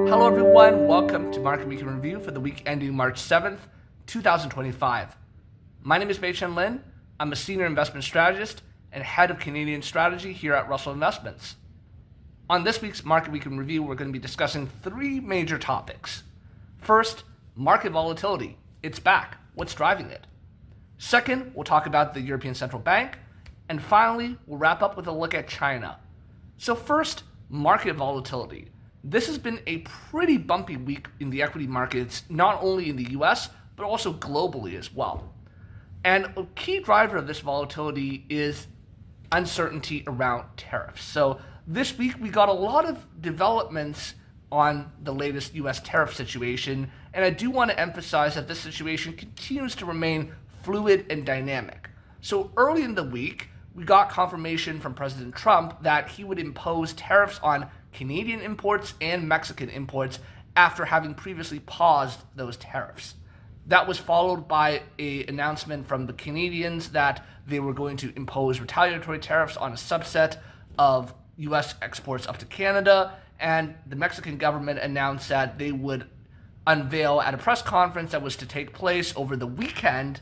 Hello everyone, welcome to Market Week in Review for the week ending March 7th, 2025. My name is BeiChen Lin. I'm a senior investment strategist and head of Canadian strategy here at Russell Investments. On this week's Market Week in Review, we're going to be discussing three major topics. First, market volatility. It's back. What's driving it? Second, we'll talk about the European Central Bank. And finally, we'll wrap up with a look at China. So first, market volatility. This has been a pretty bumpy week in the equity markets, not only in the US, but also globally as well. And a key driver of this volatility is uncertainty around tariffs. So this week we got a lot of developments on the latest US tariff situation, and I do want to emphasize that this situation continues to remain fluid and dynamic. So early in the week, we got confirmation from President Trump that he would impose tariffs on Canadian imports and Mexican imports after having previously paused those tariffs. That was followed by an announcement from the Canadians that they were going to impose retaliatory tariffs on a subset of US exports up to Canada, and the Mexican government announced that they would unveil at a press conference that was to take place over the weekend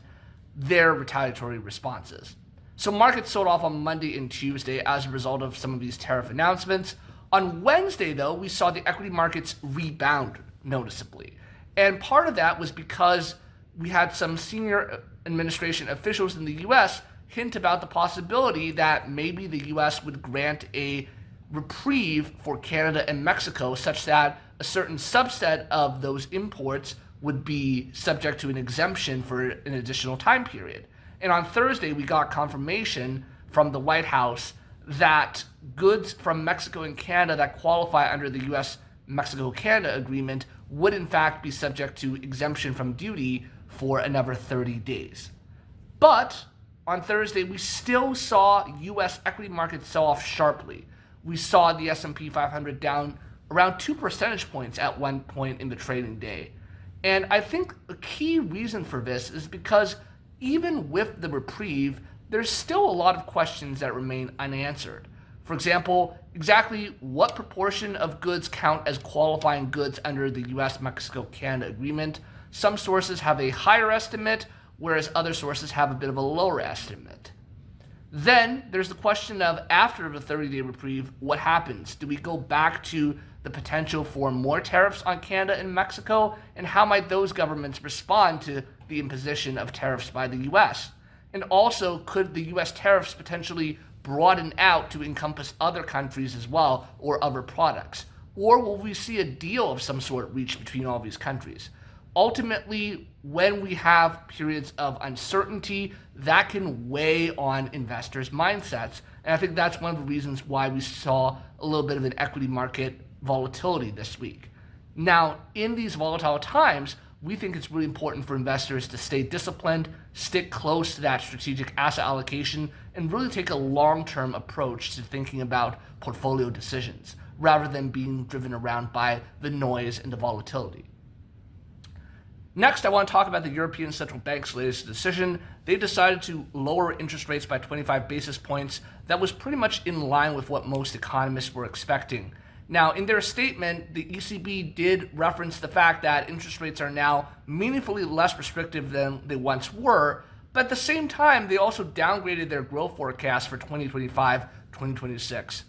their retaliatory responses. So markets sold off on Monday and Tuesday as a result of some of these tariff announcements. On Wednesday, though, we saw the equity markets rebound noticeably. And part of that was because we had some senior administration officials in the US hint about the possibility that maybe the US would grant a reprieve for Canada and Mexico such that a certain subset of those imports would be subject to an exemption for an additional time period. And on Thursday, we got confirmation from the White House that goods from Mexico and Canada that qualify under the US-Mexico-Canada agreement would in fact be subject to exemption from duty for another 30 days. But on Thursday, we still saw US equity markets sell off sharply. We saw the S&P 500 down around 2 percentage points at one point in the trading day. And I think a key reason for this is because even with the reprieve, there's still a lot of questions that remain unanswered. For example, exactly what proportion of goods count as qualifying goods under the US-Mexico-Canada agreement? Some sources have a higher estimate, whereas other sources have a bit of a lower estimate. Then there's the question of, after the 30-day reprieve, what happens? Do we go back to the potential for more tariffs on Canada and Mexico? And how might those governments respond to the imposition of tariffs by the US? And also, could the US tariffs potentially broaden out to encompass other countries as well, or other products? Or will we see a deal of some sort reached between all these countries? Ultimately, when we have periods of uncertainty, that can weigh on investors' mindsets. And I think that's one of the reasons why we saw a little bit of an equity market volatility this week. Now, in these volatile times, we think it's really important for investors to stay disciplined, stick close to that strategic asset allocation, and really take a long-term approach to thinking about portfolio decisions, rather than being driven around by the noise and the volatility. Next, I want to talk about the European Central Bank's latest decision. They decided to lower interest rates by 25 basis points. That was pretty much in line with what most economists were expecting. Now, in their statement, the ECB did reference the fact that interest rates are now meaningfully less restrictive than they once were, but at the same time, they also downgraded their growth forecast for 2025-2026.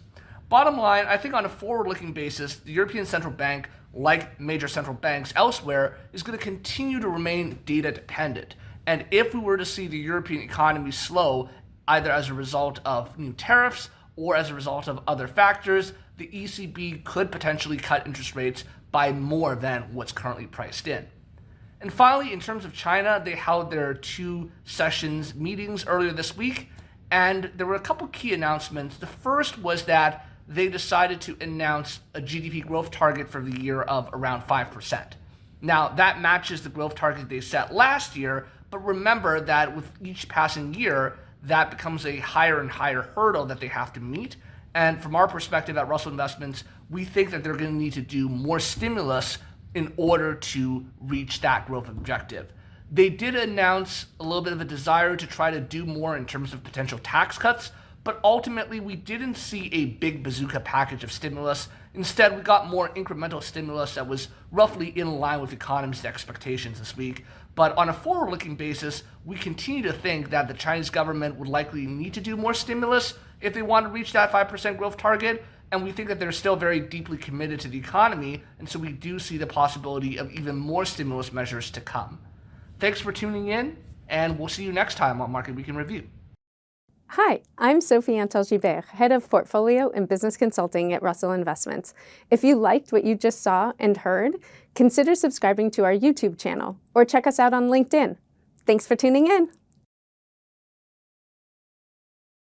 Bottom line, I think on a forward-looking basis, the European Central Bank, like major central banks elsewhere, is going to continue to remain data dependent. And if we were to see the European economy slow, either as a result of new tariffs or as a result of other factors, the ECB could potentially cut interest rates by more than what's currently priced in. And finally, in terms of China, they held their 2 sessions meetings earlier this week, and there were a couple key announcements. The first was that they decided to announce a GDP growth target for the year of around 5%. Now, that matches the growth target they set last year, but remember that with each passing year, that becomes a higher and higher hurdle that they have to meet. And from our perspective at Russell Investments, we think that they're going to need to do more stimulus in order to reach that growth objective. They did announce a little bit of a desire to try to do more in terms of potential tax cuts, but ultimately we didn't see a big bazooka package of stimulus. Instead, we got more incremental stimulus that was roughly in line with economists' expectations this week. But on a forward-looking basis, we continue to think that the Chinese government would likely need to do more stimulus if they want to reach that 5% growth target. And we think that they're still very deeply committed to the economy, and so we do see the possibility of even more stimulus measures to come. Thanks for tuning in, and we'll see you next time on Market Week in Review. Hi, I'm Sophie Antal-Gibert, Head of Portfolio and Business Consulting at Russell Investments. If you liked what you just saw and heard, consider subscribing to our YouTube channel or check us out on LinkedIn. Thanks for tuning in.